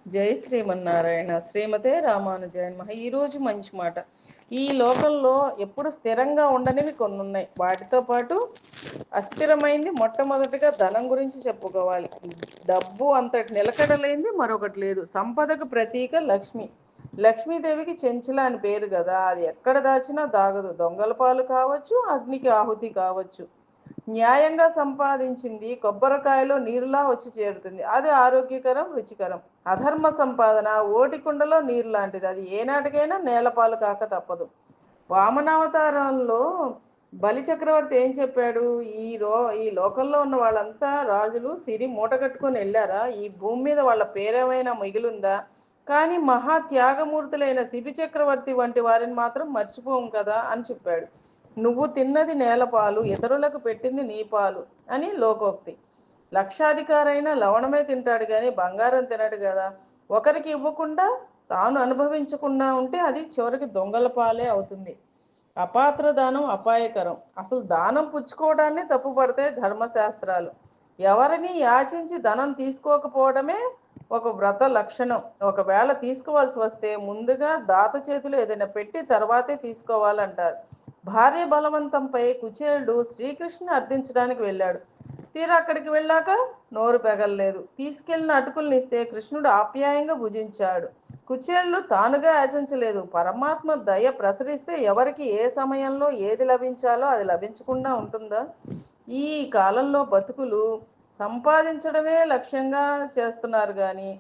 జై శ్రీమన్నారాయణ. శ్రీమతే రామానుజాయ నమః. ఈరోజు మంచి మాట. ఈ లోకంలో ఎప్పుడు స్థిరంగా ఉండనివి కొన్ని ఉన్నాయి. వాటితో పాటు అస్థిరమైంది మొట్టమొదటిగా ధనం గురించి చెప్పుకోవాలి. డబ్బు అంతటి నిలకడలేంది మరొకటి లేదు. సంపదకు ప్రతీక లక్ష్మి. లక్ష్మీదేవికి చెంచుల అని పేరు కదా, అది ఎక్కడ దాచినా దాగదు. దొంగల పాలు కావచ్చు, అగ్నికి ఆహుతి కావచ్చు. న్యాయంగా సంపాదించింది కొబ్బరికాయలో నీరులా వచ్చి చేరుతుంది. అది ఆరోగ్యకరం, రుచికరం. అధర్మ సంపాదన ఓటికుండలో నీరు లాంటిది. అది ఏనాటికైనా నేలపాలు కాక తప్పదు. వామనావతారంలో బలి చక్రవర్తి ఏం చెప్పాడు? ఈ లోకంలో ఉన్న వాళ్ళంతా రాజులు సిరి మూట కట్టుకొని వెళ్ళారా? ఈ భూమి మీద వాళ్ళ పేరేమైనా మిగిలిందా? కానీ మహా త్యాగమూర్తులైన శిబి చక్రవర్తి వంటి వారిని మాత్రం మర్చిపోం కదా అని చెప్పాడు. నువ్వు తిన్నది నేలపాలు, ఇతరులకు పెట్టింది నీ పాలు అని లోకోక్తి. లక్షాధికారైన లవణమే తింటాడు కానీ బంగారం తినడు కదా. ఒకరికి ఇవ్వకుండా తాను అనుభవించకుండా ఉంటే అది చివరికి దొంగల పాలే అవుతుంది. అపాత్ర దానం అపాయకరం. అసలు దానం పుచ్చుకోవడాన్ని తప్పుపడతాయి ధర్మశాస్త్రాలు. ఎవరిని యాచించి ధనం తీసుకోకపోవడమే ఒక వ్రత లక్షణం. ఒకవేళ తీసుకోవాల్సి వస్తే ముందుగా దాత చేతిలో ఏదైనా పెట్టి తర్వాతే తీసుకోవాలంటారు. భార్య బలవంతంపై కుచేలుడు శ్రీకృష్ణుని అర్థించడానికి వెళ్ళాడు. తీరా అక్కడికి వెళ్ళాక నోరు పెగలలేదు. తీసుకెళ్లిన అటుకుల్ని ఇస్తే కృష్ణుడు ఆప్యాయంగా భుజించాడు. కుచేలుడు తానుగా యాచించలేదు. పరమాత్మ దయ ప్రసరిస్తే ఎవరికి ఏ సమయంలో ఏది లభించాలో అది లభించకుండా ఉంటుందా? ఈ కాలంలో బతుకులు సంపాదించడమే లక్ష్యంగా చేస్తున్నారు కానీ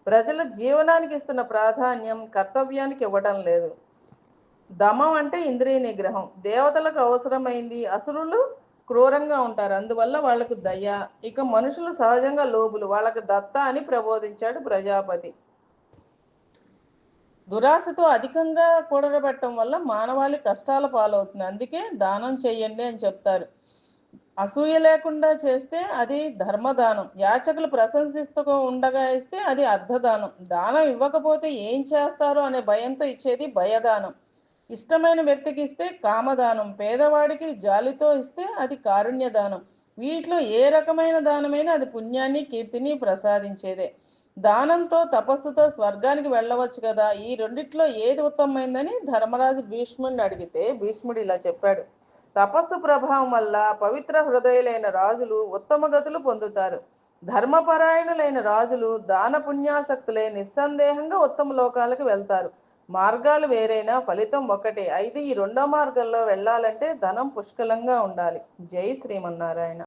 ప్రజల జీవనానికి ఇస్తున్న ప్రాధాన్యం కర్తవ్యానికి ఇవ్వడం లేదు. దమం అంటే ఇంద్రియ నిగ్రహం. దేవతలకు అవసరమైంది. అసురులు క్రూరంగా ఉంటారు, అందువల్ల వాళ్లకు దయ. ఇక మనుషులు సహజంగా లోబులు, వాళ్ళకు దత్త అని ప్రబోధించాడు ప్రజాపతి. దురాశతో అధికంగా కూడబెట్టడం వల్ల మానవాళి కష్టాల పాలవుతుంది. అందుకే దానం చెయ్యండి అని చెప్తారు. అసూయ లేకుండా చేస్తే అది ధర్మదానం. యాచకులు ప్రశంసిస్తూ ఉండగా ఇస్తే అది అర్ధదానం. దానం ఇవ్వకపోతే ఏం చేస్తారో అనే భయంతో ఇచ్చేది భయదానం. ఇష్టమైన వ్యక్తికి ఇస్తే కామదానం. పేదవాడికి జాలితో ఇస్తే అది కారుణ్యదానం. వీటిలో ఏ రకమైన దానమైనా అది పుణ్యాన్ని, కీర్తిని ప్రసాదించేదే. దానంతో తపస్సుతో స్వర్గానికి వెళ్ళవచ్చు కదా, ఈ రెండిట్లో ఏది ఉత్తమమైందని ధర్మరాజు భీష్ముడిని అడిగితే భీష్ముడు ఇలా చెప్పాడు: తపస్సు ప్రభావం వల్ల పవిత్ర హృదయులైన రాజులు ఉత్తమ గతులు పొందుతారు. ధర్మపరాయణులైన రాజులు దాన పుణ్యాసక్తులై నిస్సందేహంగా ఉత్తమ లోకాలకు వెళ్తారు. మార్గాలు వేరైనా ఫలితం ఒకటే. అయితే ఈ రెండో మార్గంలో వెళ్ళాలంటే ధనం పుష్కలంగా ఉండాలి. జై శ్రీమన్నారాయణ.